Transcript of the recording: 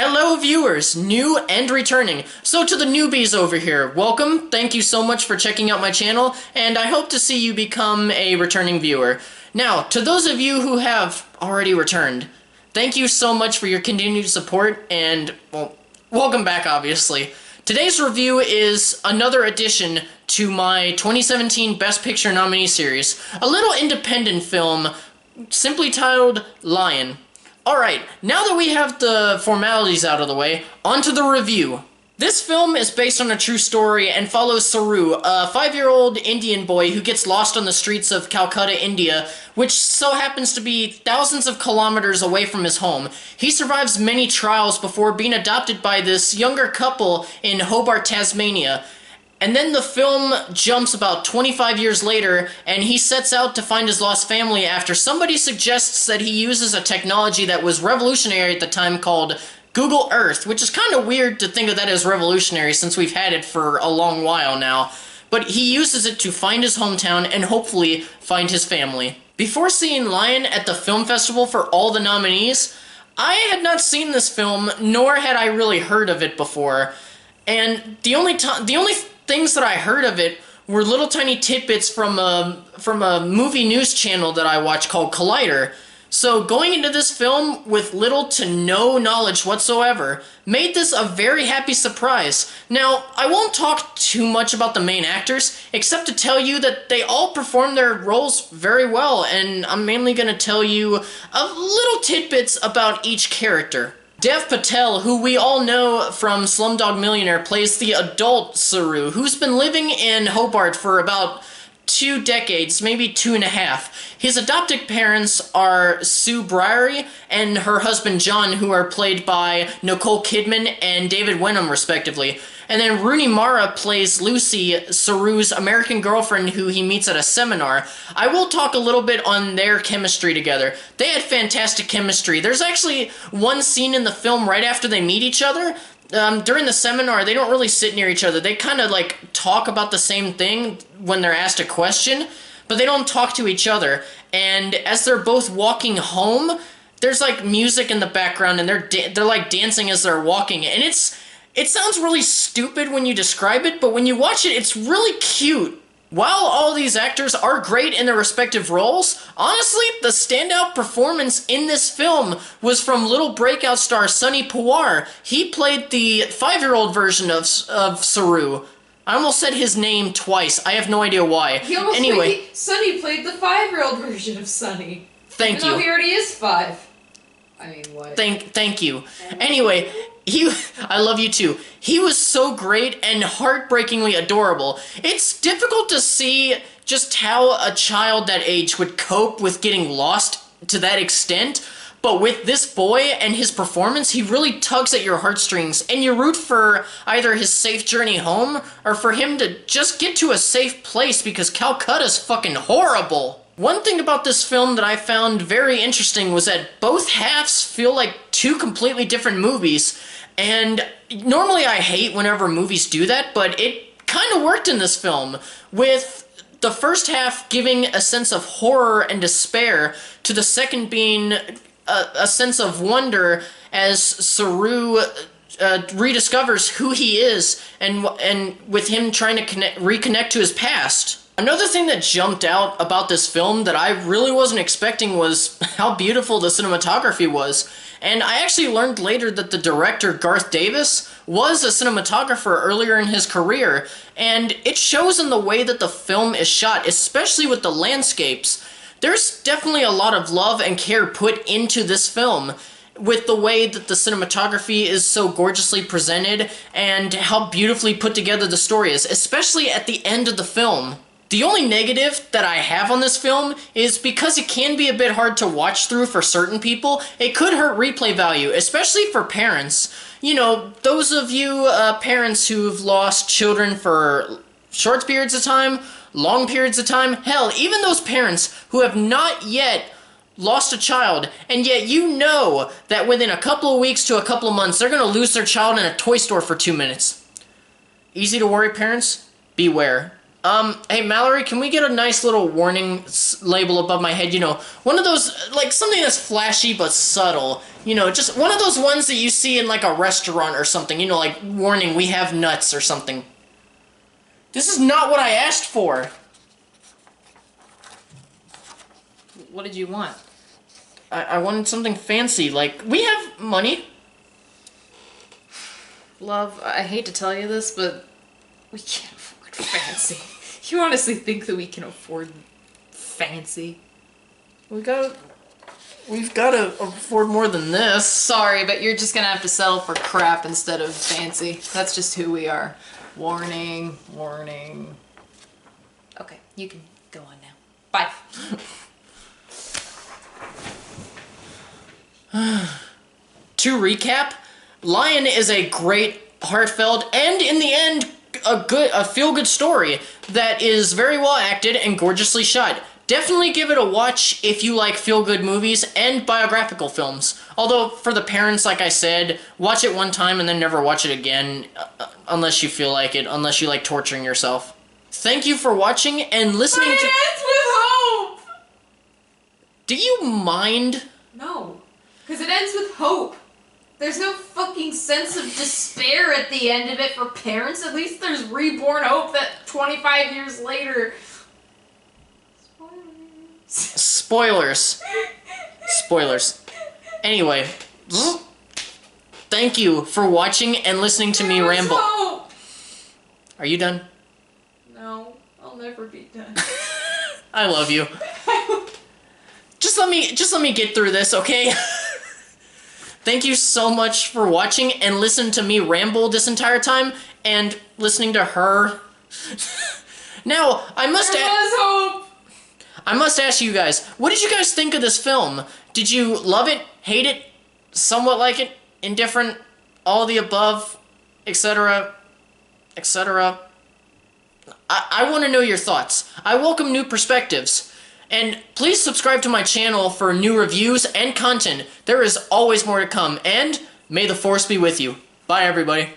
Hello viewers, new and returning. So to the newbies over here, welcome, thank you so much for checking out my channel, and I hope to see you become a returning viewer. Now, to those of you who have already returned, thank you so much for your continued support, and, well, welcome back obviously. Today's review is another addition to my 2017 Best Picture nominee series, a little independent film simply titled Lion. Alright, now that we have the formalities out of the way, on to the review. This film is based on a true story and follows Saru, a 5-year-old Indian boy who gets lost on the streets of Calcutta, India, which so happens to be thousands of kilometers away from his home. He survives many trials before being adopted by this younger couple in Hobart, Tasmania. And then the film jumps about 25 years later, and he sets out to find his lost family after somebody suggests that he uses a technology that was revolutionary at the time called Google Earth, which is kind of weird to think of that as revolutionary since we've had it for a long while now. But he uses it to find his hometown and hopefully find his family. Before seeing Lion at the film festival for all the nominees, I had not seen this film, nor had I really heard of it before. And the only things that I heard of it were little tiny tidbits from a movie news channel that I watch called Collider. So going into this film with little to no knowledge whatsoever made this a very happy surprise. Now, I won't talk too much about the main actors, except to tell you that they all perform their roles very well, and I'm mainly going to tell you little tidbits about each character. Dev Patel, who we all know from Slumdog Millionaire, plays the adult Saru, who's been living in Hobart for about 2 decades, maybe 2.5. His adopted parents are Sue Briery and her husband John, who are played by Nicole Kidman and David Wenham, respectively. And then Rooney Mara plays Lucy, Saru's American girlfriend who he meets at a seminar. I will talk a little bit on their chemistry together. They had fantastic chemistry. There's actually one scene in the film right after they meet each other. During the seminar, they don't really sit near each other. They kind of like talk about the same thing when they're asked a question, but they don't talk to each other. And as they're both walking home, there's like music in the background, and they're like dancing as they're walking, and it sounds really stupid when you describe it, but when you watch it, it's really cute. While all these actors are great in their respective roles, honestly, the standout performance in this film was from little breakout star Sonny Pawar. He played the 5-year-old version of Saru. I almost said his name twice. I have no idea why. Sonny played the 5-year-old version of Sonny. Thank you. Even though he already is 5. I mean, what? Thank you. Anyway, I love you too. He was so great and heartbreakingly adorable. It's difficult to see just how a child that age would cope with getting lost to that extent, but with this boy and his performance, he really tugs at your heartstrings, and you root for either his safe journey home or for him to just get to a safe place because Calcutta's fucking horrible. One thing about this film that I found very interesting was that both halves feel like 2 completely different movies, and normally I hate whenever movies do that, but it kind of worked in this film, with the first half giving a sense of horror and despair to the second being a sense of wonder as Saru rediscovers who he is and with him trying to reconnect to his past. Another thing that jumped out about this film that I really wasn't expecting was how beautiful the cinematography was. And I actually learned later that the director, Garth Davis, was a cinematographer earlier in his career, and it shows in the way that the film is shot, especially with the landscapes. There's definitely a lot of love and care put into this film, with the way that the cinematography is so gorgeously presented, and how beautifully put together the story is, especially at the end of the film. The only negative that I have on this film is because it can be a bit hard to watch through for certain people, it could hurt replay value, especially for parents. You know, those of you parents who've lost children for short periods of time, long periods of time, hell, even those parents who have not yet lost a child, and yet you know that within a couple of weeks to a couple of months, they're going to lose their child in a toy store for 2 minutes. Easy to worry, parents? Beware. Hey Mallory, can we get a nice little warning label above my head? You know, one of those, like, something that's flashy but subtle. You know, just one of those ones that you see in, like, a restaurant or something. You know, like, warning, we have nuts or something. This is not what I asked for. What did you want? I wanted something fancy, like, we have money. Love, I hate to tell you this, but we can't afford fancy. You honestly think that we can afford fancy? We've got to afford more than this. Sorry, but you're just gonna have to settle for crap instead of fancy. That's just who we are. Warning, warning. Okay, you can go on now. Bye. To recap, Lion is a great, heartfelt, and in the end, a feel-good story that is very well acted and gorgeously shot. Definitely give it a watch if you like feel-good movies and biographical films. Although, for the parents, like I said, watch it one time and then never watch it again, unless you feel like it, unless you like torturing yourself. Thank you for watching and listening to- It ends with hope! Do you mind? No, because it ends with hope. There's no fucking sense of despair at the end of it for parents. At least there's reborn hope that 25 years later... Spoilers. Spoilers. Anyway, thank you for watching and listening to me ramble. Hope. Are you done? No, I'll never be done. I love you. Just let me get through this, okay? Thank you so much for watching and listening to me ramble this entire time and listening to her. Now, I must ask you guys, what did you guys think of this film? Did you love it, hate it, somewhat like it, indifferent, all of the above, etc., etc.? I want to know your thoughts. I welcome new perspectives. And please subscribe to my channel for new reviews and content. There is always more to come, and may the Force be with you. Bye, everybody.